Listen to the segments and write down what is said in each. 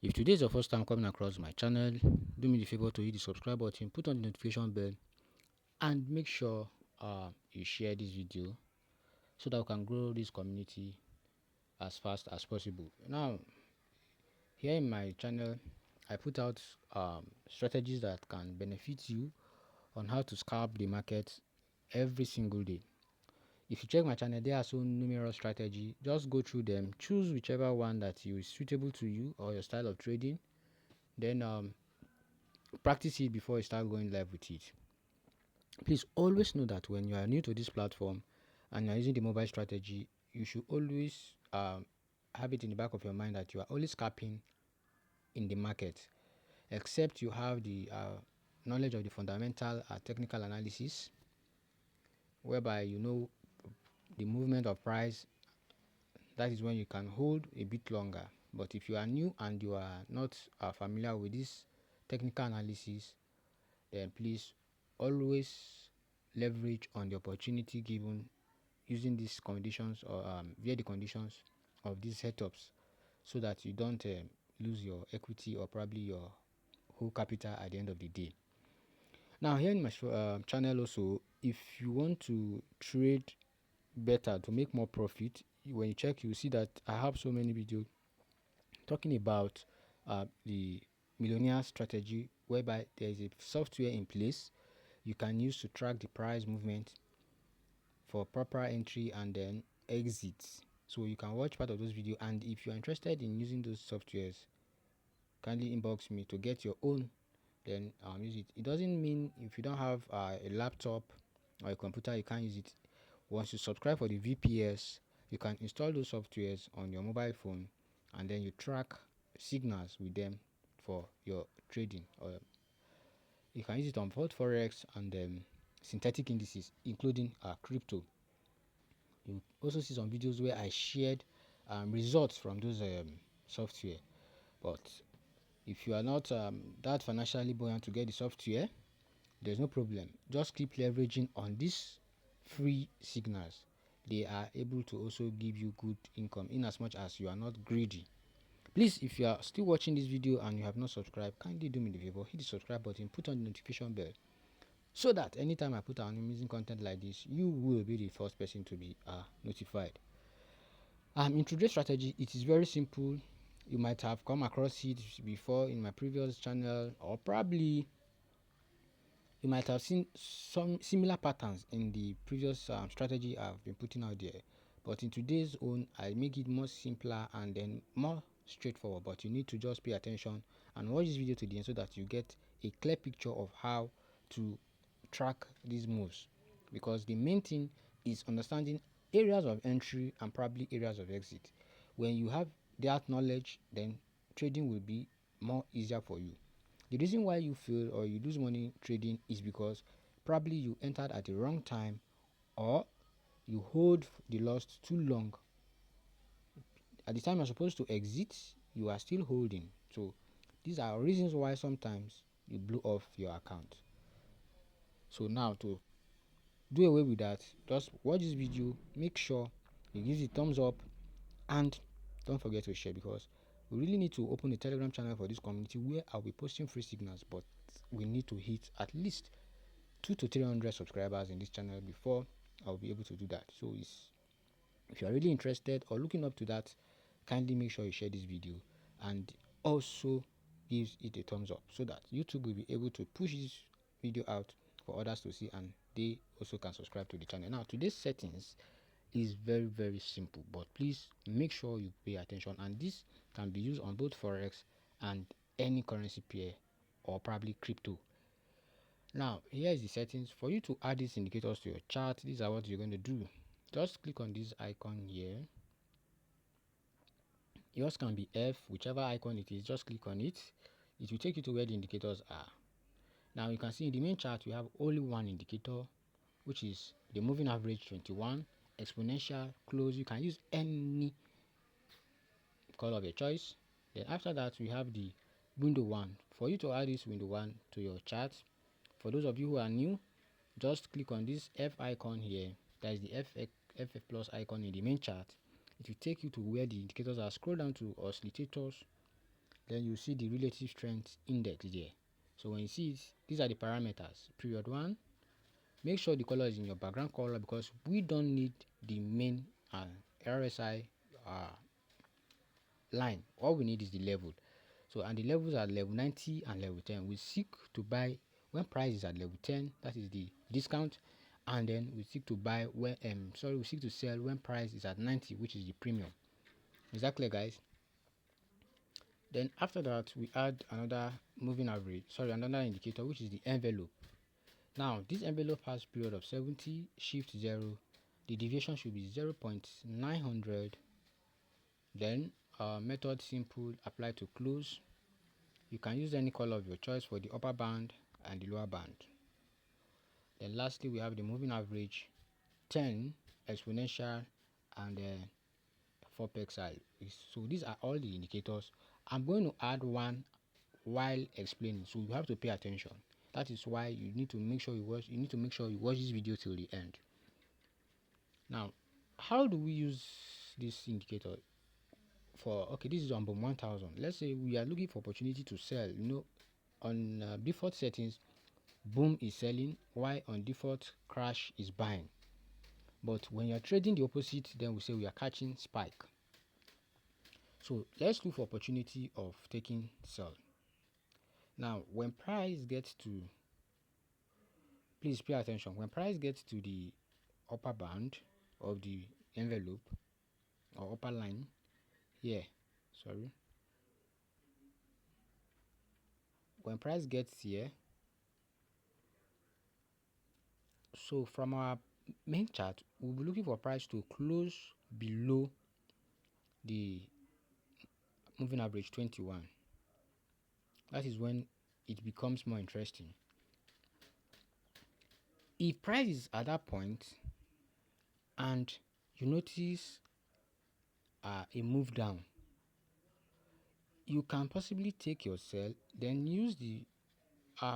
If today is your first time coming across my channel, do me the favor to hit the subscribe button, put on the notification bell, and make sure you share this video so that we can grow this community as fast as possible. Now, here in my channel, I put out strategies that can benefit you on how to scalp the market every single day. If you check my channel, there are so numerous strategies. Just go through them, choose whichever one that is suitable to you or your style of trading, then practice it before you start going live with it. Please always know that when you are new to this platform and you are using the mobile strategy, you should always have it in the back of your mind that you are always scalping in the market, except you have the knowledge of the fundamental technical analysis, whereby you know the movement of price. That is when you can hold a bit longer. But if you are new and you are not familiar with this technical analysis, then please always leverage on the opportunity given using these conditions or via the conditions of these setups, so that you don't lose your equity or probably your whole capital at the end of the day. Now, here in my channel also, if you want to trade better to make more profit, when you check, you see that I have so many videos talking about the millionaire strategy, whereby there is a software in place you can use to track the price movement for proper entry and then exit. So you can watch part of those videos, and if you are interested in using those softwares, kindly inbox me to get your own, then use it. It doesn't mean if you don't have a laptop or a computer you can't use it. Once you subscribe for the VPS, you can install those softwares on your mobile phone, and then you track signals with them for your trading. Or you can use it on both forex and synthetic indices, including crypto. You also see some videos where I shared results from those software. But if you are not that financially buoyant to get the software, there's no problem. Just keep leveraging on these free signals. They are able to also give you good income in as much as you are not greedy. Please, if you are still watching this video and you have not subscribed, kindly do me the favor, hit the subscribe button, put on the notification bell, so that anytime I put out amazing content like this, you will be the first person to be notified. In today's strategy, it is very simple. You might have come across it before in my previous channel, or probably you might have seen some similar patterns in the previous strategy I've been putting out there. But in today's own, I make it more simpler and then more straightforward. But you need to just pay attention and watch this video to the end so that you get a clear picture of how to track these moves. Because the main thing is understanding areas of entry and probably areas of exit. When you have that knowledge, then trading will be more easier for you. The reason why you fail or you lose money trading is because probably you entered at the wrong time, or you hold the loss too long. At the time you're supposed to exit, you are still holding. So these are reasons why sometimes you blew off your account. So now, to do away with that, just watch this video, make sure you give it a thumbs up, and don't forget to share, because we really need to open a Telegram channel for this community where I'll be posting free signals. But we need to hit at least 200 to 300 subscribers in this channel before I'll be able to do that. So if you are really interested or looking up to that, kindly make sure you share this video and also give it a thumbs up, so that YouTube will be able to push this video out for others to see, and they also can subscribe to the channel. Now, today's settings is very simple, but please make sure you pay attention, and this can be used on both forex and any currency pair or probably crypto. Now, here is the settings. For you to add these indicators to your chart, these are what you're going to do. Just click on this icon here. Yours can be F, whichever icon it is, just click on it. It will take you to where the indicators are. Now you can see in the main chart we have only one indicator, which is the moving average 21, exponential, close. You can use any color of your choice. Then after that we have the window 1. For you to add this window 1 to your chart, for those of you who are new, just click on this F icon here. That is the FF plus icon in the main chart. It will take you to where the indicators are. Scroll down to oscillators, then you see the relative strength index there. So when you see it, these are the parameters. Period 1, make sure the color is in your background color, because we don't need the main RSI line. All we need is the level. So, and the levels are level 90 and level 10. We seek to buy when price is at level 10, that is the discount, and then we seek to buy when we seek to sell when price is at 90, which is the premium. Is that clear, guys? Then after that, we add another another indicator, which is the envelope. Now this envelope has period of 70, shift 0, the deviation should be 0.900. Then method simple, apply to close. You can use any color of your choice for the upper band and the lower band. Then lastly, we have the moving average, 10, exponential, and 4 pixel. So these are all the indicators. I'm going to add one while explaining, so you have to pay attention. That is why you need to make sure you watch. You need to make sure you watch this video till the end. Now, how do we use this indicator? This is on BOM 1000. Let's say we are looking for opportunity to sell. On default settings, boom is selling, while on default crash is buying. But when you're trading the opposite, then we say we are catching spike. So let's look for opportunity of taking sell. Now when price gets to, please pay attention, when price gets to the upper band of the envelope or upper line here, when price gets here, so from our main chart, we'll be looking for price to close below the moving average 21. That is when it becomes more interesting. If price is at that point and you notice a move down, you can possibly take your sell, then use the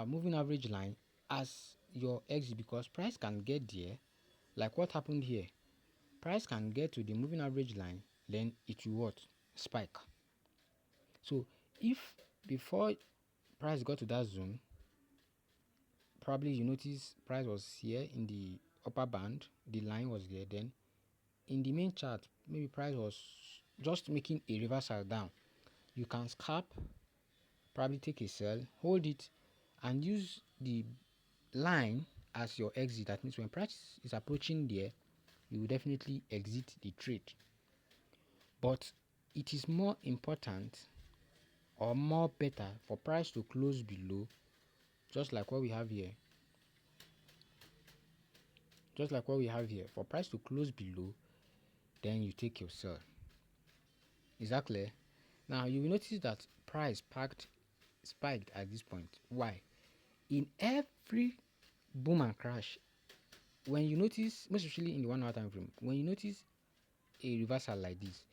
moving average line as your exit, because price can get there, like what happened here. Price can get to the moving average line, then it will spike. So if before price got to that zone, probably you notice price was here in the upper band, the line was there, then in the main chart maybe price was just making a reversal down, you can scalp, probably take a sell, hold it, and use the line as your exit. That means when price is approaching there, you will definitely exit the trade. But it is more important or more better for price to close below, just like what we have here. For price to close below, then you take your sell. Is that clear? Now you will notice that price spiked at this point. Why? In every boom and crash, when you notice, most especially in the 1 hour time frame, when you notice a reversal like this,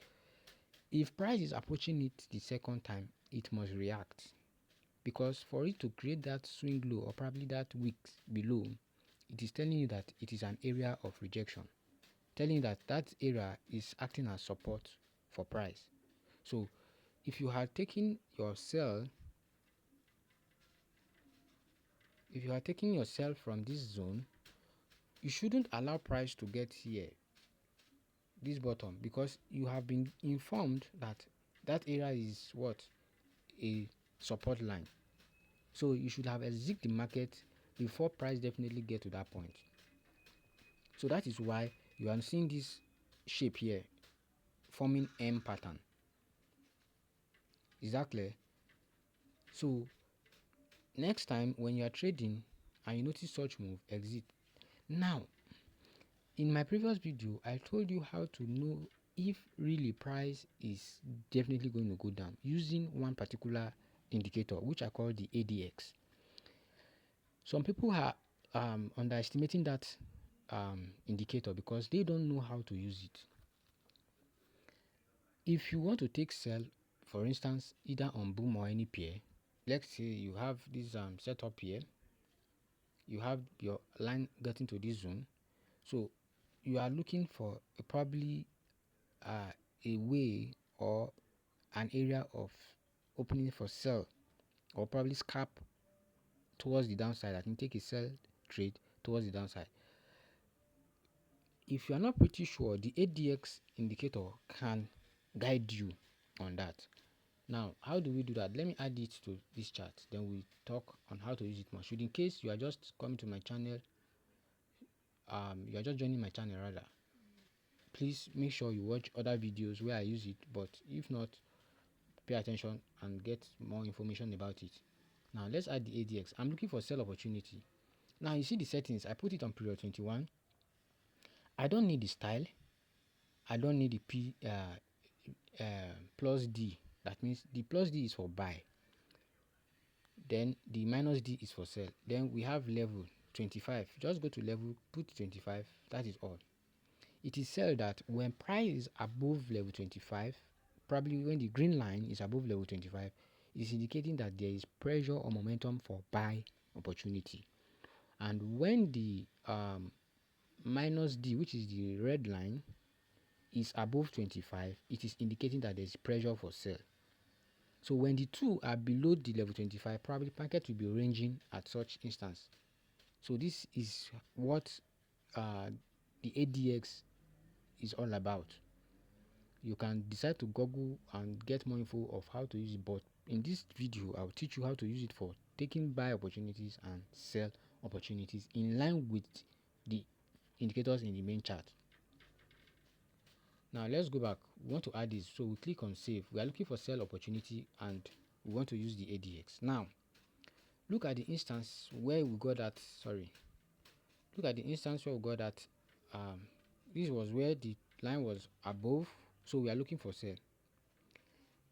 if price is approaching it the second time, it must react, because for it to create that swing low or probably that wick below, it is telling you that it is an area of rejection, telling you that that area is acting as support for price. So if you are taking your sell, from this zone, you shouldn't allow price to get here, this bottom, because you have been informed that that area is a support line. So you should have exited the market before price definitely get to that point. So that is why you are seeing this shape here forming M pattern. Is that clear? So next time when you are trading and you notice such move, exit. Now in my previous video, I told you how to know if really price is definitely going to go down using one particular indicator, which I call the ADX. Some people are underestimating that indicator because they don't know how to use it. If you want to take sell, for instance, either on boom or any pair, let's say you have this setup here, you have your line getting to this zone, so you are looking for probably a way or an area of opening for sell or probably scalp towards the downside, I can take a sell trade towards the downside. If you are not pretty sure, the ADX indicator can guide you on that. Now, how do we do that? Let me add it to this chart, then we talk on how to use it more. Should in case you are just coming to my channel, you are just joining my channel rather, please make sure you watch other videos where I use it, but if not, pay attention and get more information about it. Now let's add the ADX. I'm looking for sell opportunity. Now you see the settings, I put it on period 21. I don't need the style, I don't need the plus D. That means the plus D is for buy, then the minus D is for sell. Then we have level 25. Just go to level, put 25. That is all. It is said that when price is above level 25, probably when the green line is above level 25, it is indicating that there is pressure or momentum for buy opportunity. And when the minus D, which is the red line, is above 25, it is indicating that there is pressure for sell. So when the two are below the level 25, probably market will be ranging at such instance. So this is what the ADX is all about. You can decide to Google and get more info of how to use it, but in this video I'll teach you how to use it for taking buy opportunities and sell opportunities in line with the indicators in the main chart. Now let's go back. We want to add this, so we click on save. We are looking for sell opportunity and we want to use the ADX. Now look at the instance where we got that. Look at the instance where we got that. This was where the line was above, so we are looking for sell.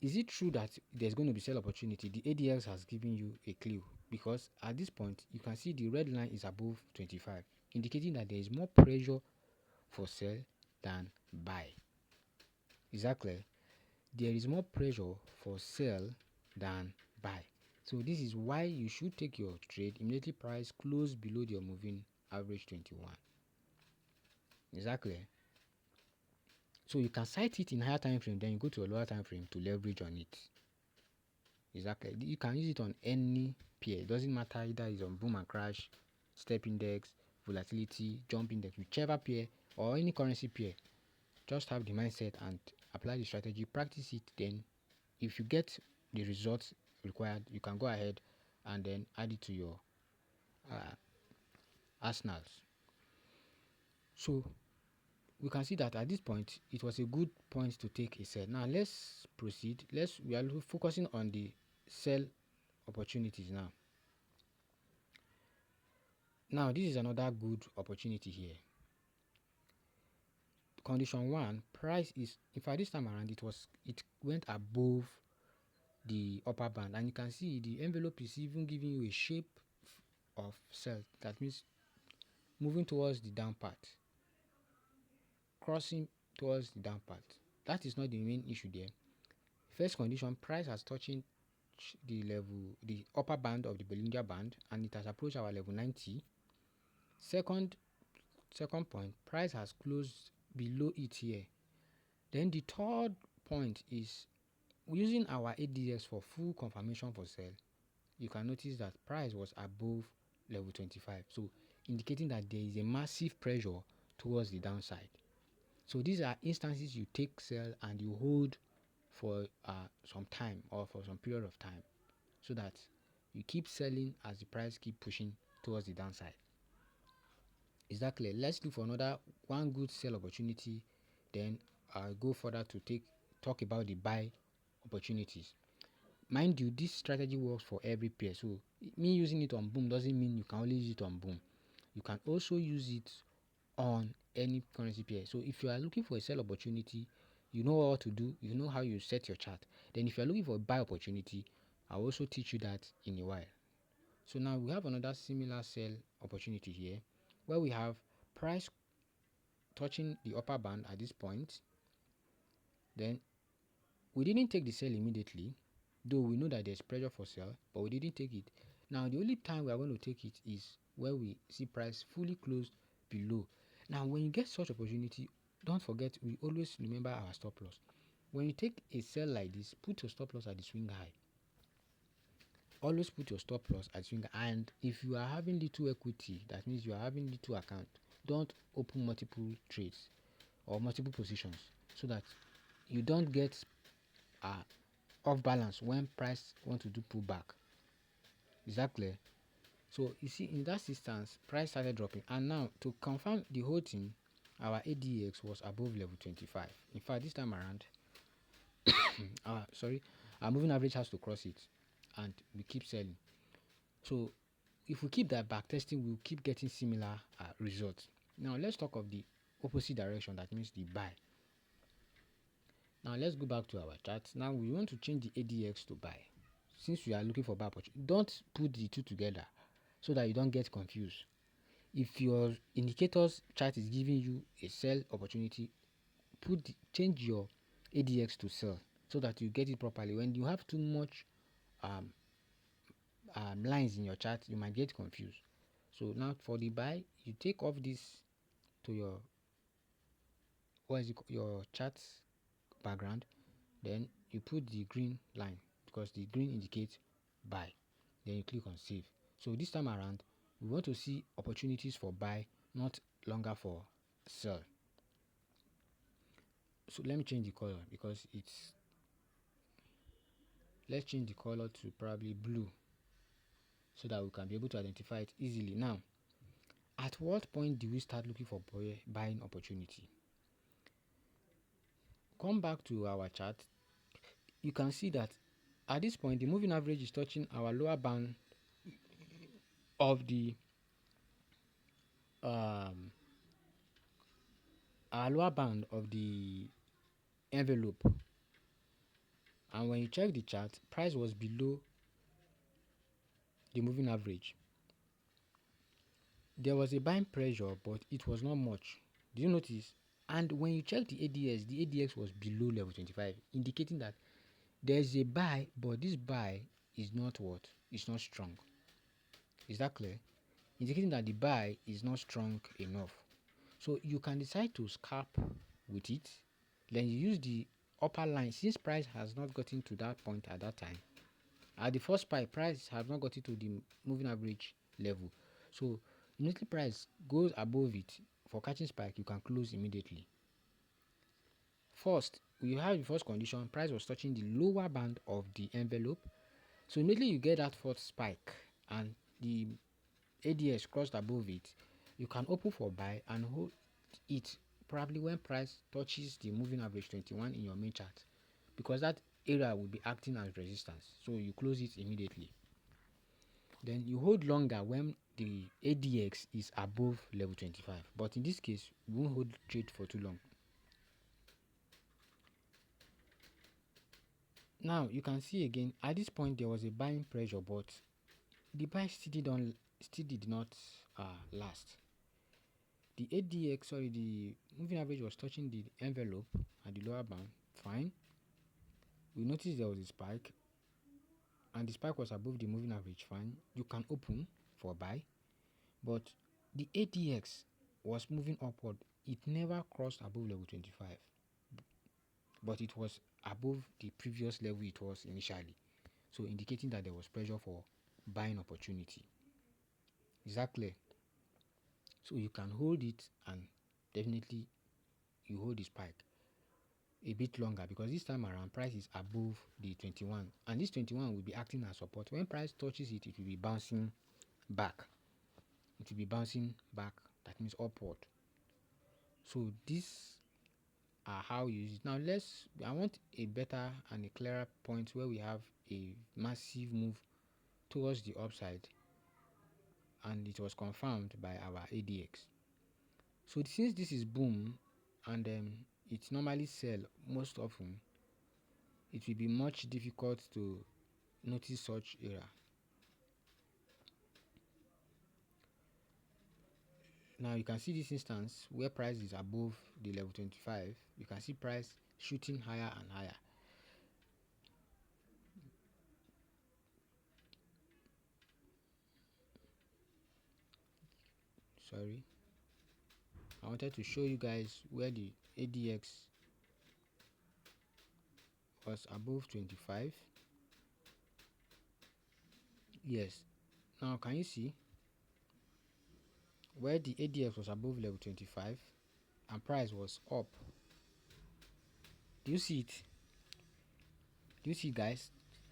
Is it true that there's going to be sell opportunity? The ADX has given you a clue, because at this point you can see the red line is above 25, indicating that there is more pressure for sell than buy. Is that clear? There is more pressure for sell than buy. So this is why you should take your trade immediately price close below your moving average 21. Is that clear? So you can sight it in higher time frame, then you go to a lower time frame to leverage on it. Is that clear? You can use it on any pair. It doesn't matter either it's on boom and crash, step index, volatility, jump index, whichever pair or any currency pair. Just have the mindset and apply the strategy, practice it. Then if you get the results required, you can go ahead and then add it to your arsenals. So we can see that at this point it was a good point to take a sell. Now let's proceed. We are focusing on the sell opportunities now. Now this is another good opportunity here. Condition 1, price is, in fact this time around it went above the upper band, and you can see the envelope is even giving you a shape of sell. That means moving towards the down part, crossing towards the down part. That is not the main issue there. First condition, price has touching the upper band of the Bollinger Band, and it has approached our level 90. Second point, price has closed below it here. Then the third point is using our ADX for full confirmation for sell. You can notice that price was above level 25, so indicating that there is a massive pressure towards the downside. So these are instances you take sell and you hold for some time or for some period of time, so that you keep selling as the price keep pushing towards the downside. Is that clear? Let's look for one good sell opportunity, then I'll go further to talk about the buy opportunities. Mind you, this strategy works for every pair, so me using it on boom doesn't mean you can only use it on boom. You can also use it on any currency pair. So if you are looking for a sell opportunity, you know what to do, you know how you set your chart. Then if you are looking for a buy opportunity, I'll also teach you that in a while. So now we have another similar sell opportunity here, where we have price touching the upper band at this point. Then we didn't take the sell immediately, though we know that there's pressure for sell, but we didn't take it. Now the only time we are going to take it is where we see price fully closed below. Now when you get such opportunity, don't forget, we always remember our stop loss. When you take a sell like this, put your stop loss at the swing high. always put your stop loss at finger. And if you are having little equity, that means you are having little account, don't open multiple trades or multiple positions, so that you don't get off balance when price want to do pullback. Is that clear? So you see, in that instance, price started dropping, and now to confirm the whole thing, our ADX was above level 25. In fact, this time around, our moving average has to cross it, and we keep selling. So if we keep that back testing, we'll keep getting similar results. Now let's talk of the opposite direction, that means the buy. Now let's go back to our chart. Now we want to change the ADX to buy. Since we are looking for buy opportunity, don't put the two together so that you don't get confused. If your indicators chart is giving you a sell opportunity, change your ADX to sell so that you get it properly. When you have too much lines in your chart, you might get confused. So now for the buy, you take off this to your your chart background, then you put the green line because the green indicates buy, then you click on save. So this time around, we want to see opportunities for buy, not longer for sell. So let me change the color because let's change the color to probably blue so that we can be able to identify it easily. Now, at what point do we start looking for buying opportunity? Come back to our chart. You can see that at this point the moving average is touching our lower band of the envelope, and when you check the chart, price was below the moving average. There was a buying pressure, but it was not much. Do you notice? And when you check the ADX was below level 25, indicating that there's a buy, but this buy is not what? It's not strong. Is that clear? Indicating that the buy is not strong enough. So you can decide to scalp with it. Then you use the upper line. Since price has not gotten to that point at that time, at the first price has not gotten to the moving average level. So immediately price goes above it, for catching spike, you can close immediately. First, we have the first condition, price was touching the lower band of the envelope. So immediately you get that fourth spike and the ADS crossed above it, you can open for buy and hold it probably when price touches the moving average 21 in your main chart, because that area will be acting as resistance. So you close it immediately. Then you hold longer when the ADX is above level 25. But in this case, we won't hold trade for too long. Now you can see again at this point there was a buying pressure, but the buy still did not last. The the moving average was touching the envelope at the lower band, fine. We noticed there was a spike, and the spike was above the moving average, fine. You can open for buy, but the ADX was moving upward. It never crossed above level 25, but it was above the previous level it was initially, so indicating that there was pressure for buying opportunity. Is that clear? So you can hold it, and definitely you hold the spike a bit longer, because this time around price is above the 21, and this 21 will be acting as support. When price touches it, it will be bouncing back. That means upward. So these are how you use it. Now I want a better and a clearer point where we have a massive move towards the upside, and it was confirmed by our ADX. So since this is boom, and it normally sell most often, it will be much difficult to notice such error. Now you can see this instance where price is above the level 25. You can see price shooting higher and higher. Sorry, I wanted to show you guys where the ADX was above 25. Yes. Now can you see where the ADX was above level 25 and price was up? Do you see it? Do you see, guys?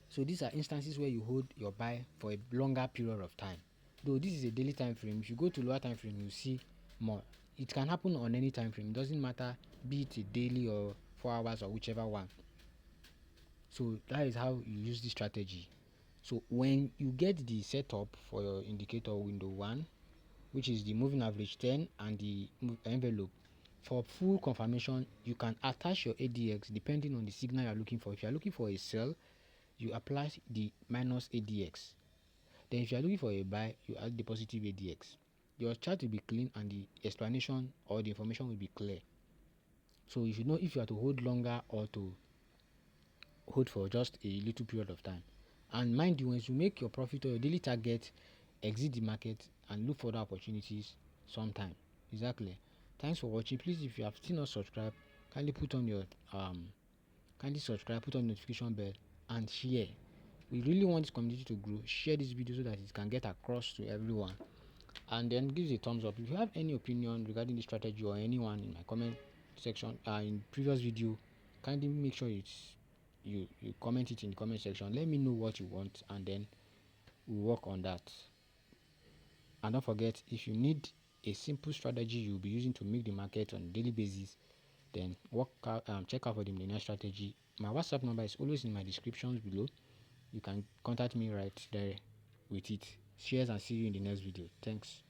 So these are instances where you hold your buy for a longer period of time. Though this is a daily time frame, if you go to lower time frame, you see more. It can happen on any time frame. It doesn't matter, be it a daily or 4 hours or whichever one. So that is how you use this strategy. So when you get the setup for your indicator window 1, which is the moving average 10 and the envelope, for full confirmation you can attach your ADX depending on the signal you are looking for. If you are looking for a sell, you apply the minus ADX. Then if you are looking for a buy, you add the positive ADX. Your chart will be clean and the explanation or the information will be clear. So you should know if you are to hold longer or to hold for just a little period of time. And mind you, once you make your profit or your daily target, exit the market and look for other opportunities sometime. Exactly. Thanks for watching. Please, if you have still not subscribed, kindly put on your kindly subscribe, put on the notification bell and share. We really want this community to grow. Share this video so that it can get across to everyone, and then give it a thumbs up. If you have any opinion regarding this strategy or anyone in my comment section in previous video, kindly make sure you comment it in the comment section. Let me know what you want and then we'll work on that. And don't forget, if you need a simple strategy you'll be using to make the market on a daily basis, then check out for the millionaire strategy. My WhatsApp number is always in my descriptions below. You can contact me right there with it. Cheers and see you in the next video. Thanks.